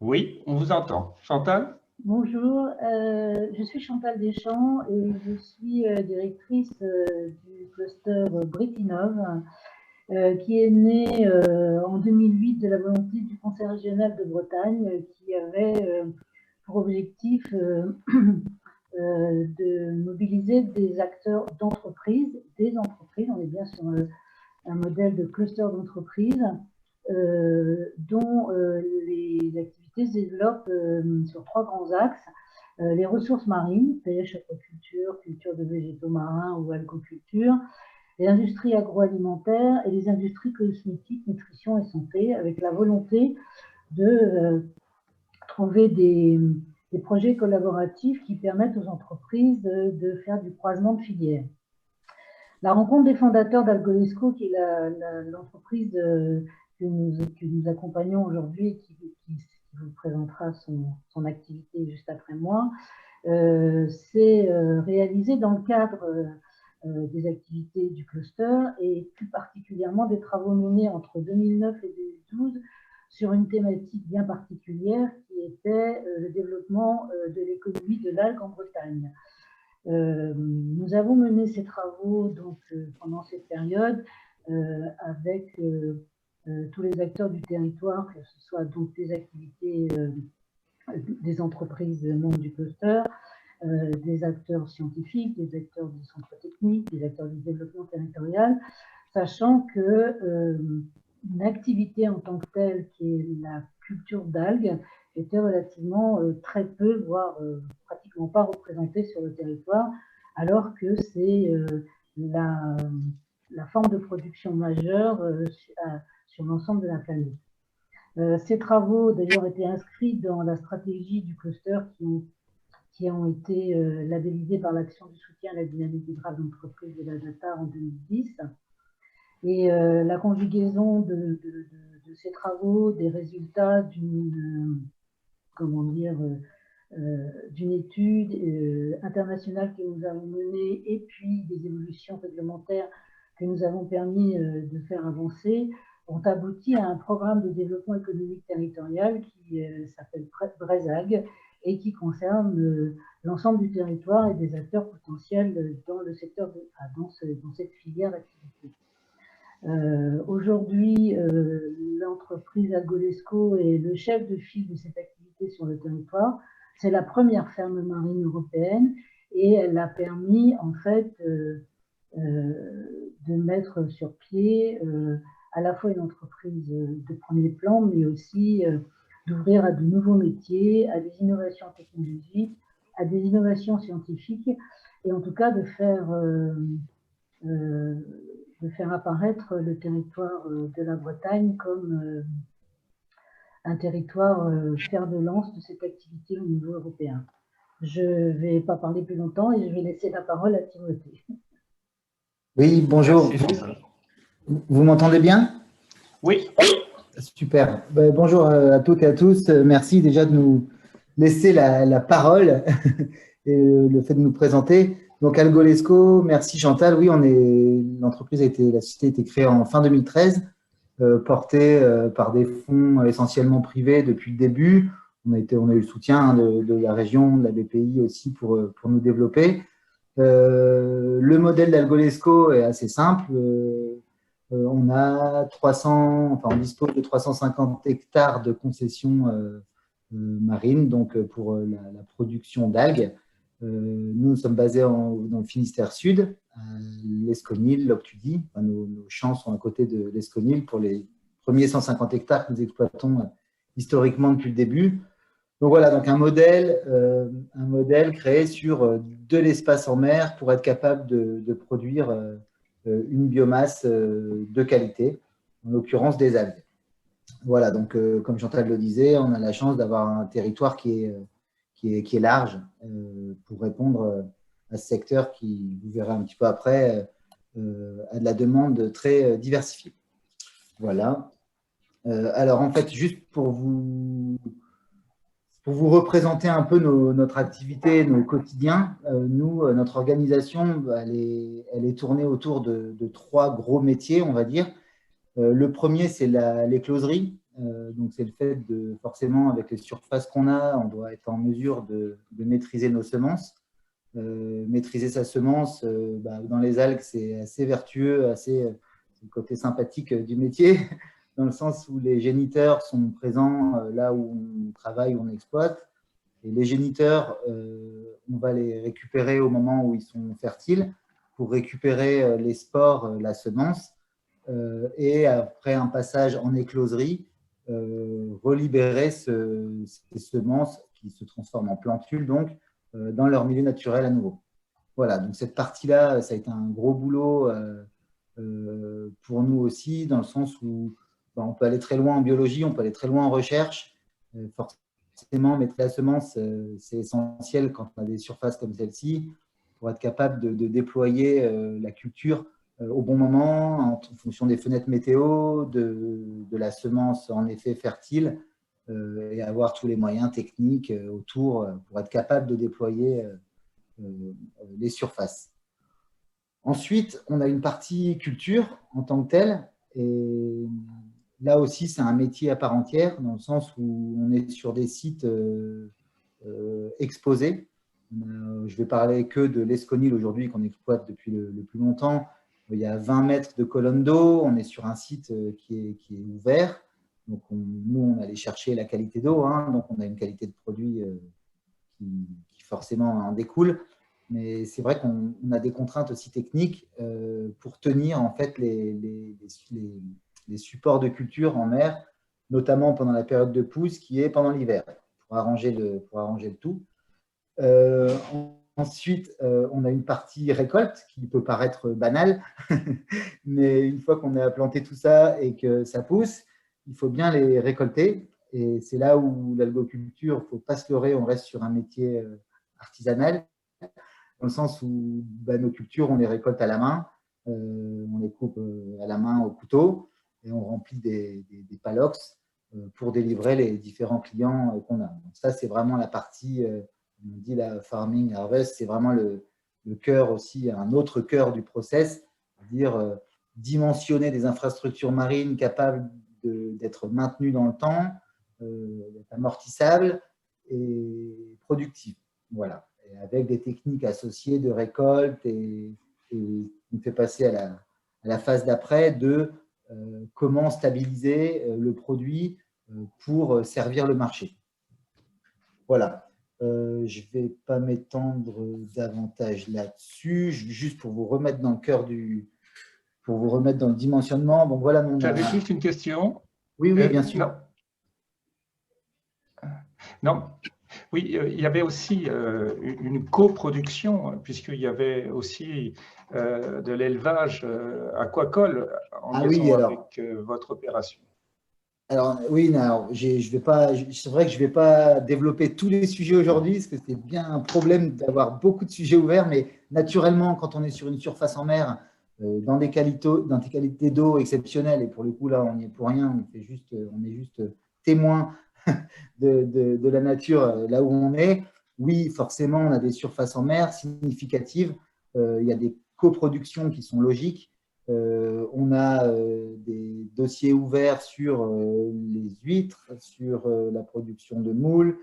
Oui, on vous entend. Chantal? Bonjour, je suis Chantal Deschamps et je suis directrice du cluster Britinov, qui est né en 2008 de la volonté du Conseil régional de Bretagne, qui avait pour objectif de mobiliser des acteurs d'entreprise, on est bien sur un modèle de cluster d'entreprise, dont les activités se développent sur trois grands axes. Les ressources marines, pêche, aquaculture, culture de végétaux marins ou algoculture, les industries agroalimentaires et les industries cosmétiques, nutrition et santé, avec la volonté de trouver des projets collaboratifs qui permettent aux entreprises de faire du croisement de filières. La rencontre des fondateurs d'Algolesco, qui est l'entreprise que nous accompagnons aujourd'hui et qui vous présentera son activité juste après moi, s'est réalisée dans le cadre des activités du cluster et plus particulièrement des travaux menés entre 2009 et 2012 sur une thématique bien particulière qui était le développement de l'économie de l'algue en Bretagne. Nous avons mené ces travaux donc, pendant cette période avec tous les acteurs du territoire, que ce soit donc des activités des entreprises membres du cluster, des acteurs scientifiques, des acteurs du centre technique, des acteurs du développement territorial, sachant que une activité en tant que telle, qui est la culture d'algues, était relativement très peu, voire pratiquement pas représentée sur le territoire, alors que c'est la forme de production majeure sur l'ensemble de la planète. Ces travaux, d'ailleurs, étaient inscrits dans la stratégie du cluster qui ont été labellisés par l'action du soutien à la dynamique durable d'entreprise de la data en 2010. Et la conjugaison de ces travaux, des résultats d'une étude internationale que nous avons menée et puis des évolutions réglementaires que nous avons permis de faire avancer, ont abouti à un programme de développement économique territorial qui s'appelle BRESAG et qui concerne l'ensemble du territoire et des acteurs potentiels dans le secteur dans cette filière d'activité. Aujourd'hui, l'entreprise Algolesco est le chef de file de cette activité sur le territoire. C'est la première ferme marine européenne et elle a permis en fait de mettre sur pied à la fois une entreprise de premier plan, mais aussi d'ouvrir à de nouveaux métiers, à des innovations technologiques, à des innovations scientifiques, et en tout cas de faire apparaître le territoire de la Bretagne comme un territoire fer de lance de cette activité au niveau européen. Je ne vais pas parler plus longtemps et je vais laisser la parole à Timothée. Oui, bonjour. Vous m'entendez bien? Oui. Super. Bonjour à toutes et à tous. Merci déjà de nous laisser la parole et le fait de nous présenter. Donc, Algolesco, merci Chantal. Oui, la société a été créée en fin 2013, portée par des fonds essentiellement privés depuis le début. On a eu le soutien de la région, de la BPI aussi pour nous développer. Le modèle d'Algolesco est assez simple. On dispose de 350 hectares de concessions marines, donc pour la production d'algues. Nous sommes basés dans le Finistère Sud, à l'Esconil, l'Octudie. Nos champs sont à côté de l'Esconil pour les premiers 150 hectares que nous exploitons historiquement depuis le début. Donc voilà, donc un modèle créé sur de l'espace en mer pour être capable de produire une biomasse de qualité, en l'occurrence des algues. Voilà, donc comme Chantal le disait, on a la chance d'avoir un territoire qui est large pour répondre à ce secteur qui, vous verrez un petit peu après, a de la demande très diversifiée. Voilà. Alors en fait, juste pour vous représenter un peu notre activité, nos quotidiens, notre organisation, elle est tournée autour de trois gros métiers, on va dire. Le premier, c'est les closeries. Donc, c'est le fait de, forcément, avec les surfaces qu'on a, on doit être en mesure de maîtriser nos semences. Maîtriser sa semence, dans les algues, c'est assez vertueux, c'est le côté sympathique du métier, dans le sens où les géniteurs sont présents là où on travaille, où on exploite. Et les géniteurs, on va les récupérer au moment où ils sont fertiles pour récupérer les spores, la semence, et après un passage en écloserie, relibérer ces semences qui se transforment en plantules, donc, dans leur milieu naturel à nouveau. Voilà, donc cette partie-là, ça a été un gros boulot pour nous aussi, dans le sens où on peut aller très loin en biologie, on peut aller très loin en recherche. Forcément, mettre la semence, c'est essentiel quand on a des surfaces comme celle-ci, pour être capable de déployer la culture au bon moment, en fonction des fenêtres météo, de la semence en effet fertile, et avoir tous les moyens techniques autour pour être capable de déployer les surfaces. Ensuite, on a une partie culture en tant que telle, et là aussi, c'est un métier à part entière, dans le sens où on est sur des sites exposés. Je vais parler que de l'Esconil aujourd'hui, qu'on exploite depuis le plus longtemps. Il y a 20 mètres de colonne d'eau, on est sur un site qui est ouvert. Donc, nous, on allait chercher la qualité d'eau, hein, donc on a une qualité de produit qui forcément en découle. Mais c'est vrai qu'on a des contraintes aussi techniques pour tenir en fait les supports de culture en mer, notamment pendant la période de pousse qui est pendant l'hiver, pour arranger le tout. Ensuite, on a une partie récolte qui peut paraître banale, mais une fois qu'on a planté tout ça et que ça pousse, il faut bien les récolter. Et c'est là où l'algoculture, il ne faut pas se leurrer, on reste sur un métier artisanal, dans le sens où nos cultures, on les récolte à la main, on les coupe à la main au couteau, et on remplit des palox pour délivrer les différents clients qu'on a. Donc ça, c'est vraiment la partie, on dit la farming harvest, c'est vraiment le cœur aussi, un autre cœur du process, c'est-à-dire dimensionner des infrastructures marines capables d'être maintenues dans le temps, d'être amortissables et productives. Voilà. Et avec des techniques associées de récolte, et on fait passer à la phase d'après de comment stabiliser le produit pour servir le marché. Voilà. Je ne vais pas m'étendre davantage là-dessus, juste pour vous remettre dans le cœur pour vous remettre dans le dimensionnement. Bon, voilà. J'avais juste une question. Oui, oui, bien sûr. Non. Non. Oui, il y avait aussi une coproduction, puisqu'il y avait aussi de l'élevage aquacole en liaison avec votre opération. Alors oui, c'est vrai que je ne vais pas développer tous les sujets aujourd'hui, parce que c'est bien un problème d'avoir beaucoup de sujets ouverts, mais naturellement, quand on est sur une surface en mer, dans des qualités d'eau exceptionnelles, et pour le coup, là, on n'y est pour rien, on est juste témoin de la nature là où on est. Oui, forcément, on a des surfaces en mer significatives, il y a des coproductions qui sont logiques. On a des dossiers ouverts sur les huîtres, sur la production de moules,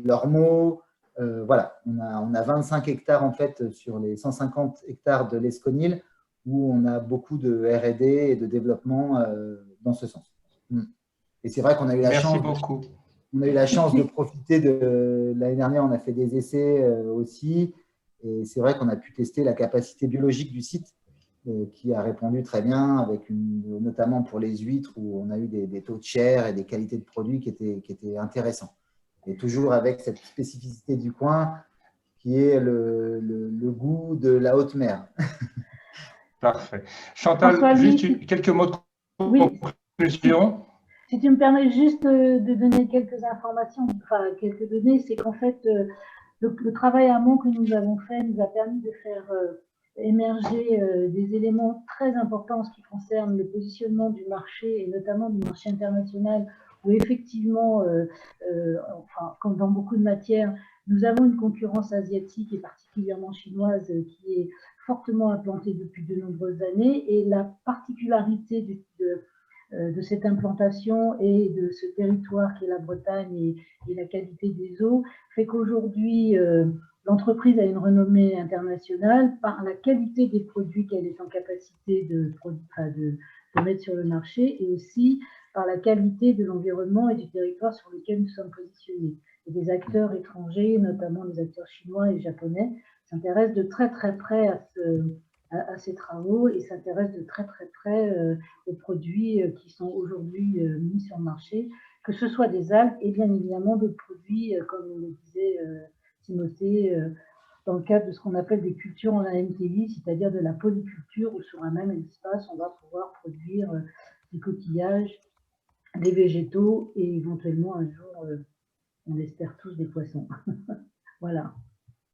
l'ormeau. Voilà, on a 25 hectares en fait sur les 150 hectares de l'Esconil, où on a beaucoup de R&D et de développement dans ce sens. Et c'est vrai qu'on a eu la chance. Merci beaucoup. On a eu la chance de profiter de l'année dernière, on a fait des essais aussi, et c'est vrai qu'on a pu tester la capacité biologique du site, qui a répondu très bien, notamment pour les huîtres, où on a eu des taux de chair et des qualités de produits qui étaient intéressants. Et toujours avec cette spécificité du coin, qui est le goût de la haute mer. Parfait. Chantal, juste quelques mots de conclusion. Oui. Si tu me permets juste de donner quelques informations, enfin quelques données, c'est qu'en fait, le travail amont que nous avons fait nous a permis de faire émerger des éléments très importants en ce qui concerne le positionnement du marché, et notamment du marché international, où effectivement, enfin, comme dans beaucoup de matières, nous avons une concurrence asiatique et particulièrement chinoise qui est fortement implantée depuis de nombreuses années, et la particularité de cette implantation et de ce territoire qui est la Bretagne et la qualité des eaux, fait qu'aujourd'hui, l'entreprise a une renommée internationale par la qualité des produits qu'elle est en capacité de mettre sur le marché, et aussi par la qualité de l'environnement et du territoire sur lequel nous sommes positionnés. Et des acteurs étrangers, notamment des acteurs chinois et japonais, s'intéressent de très très près à ces travaux et s'intéressent de très très près aux produits qui sont aujourd'hui mis sur le marché, que ce soit des algues et bien évidemment d'autres produits, comme le disait Timothée, dans le cadre de ce qu'on appelle des cultures en AMTI, c'est-à-dire de la polyculture, où sur un même espace, on va pouvoir produire des coquillages, des végétaux et éventuellement un jour, on espère tous, des poissons. Voilà.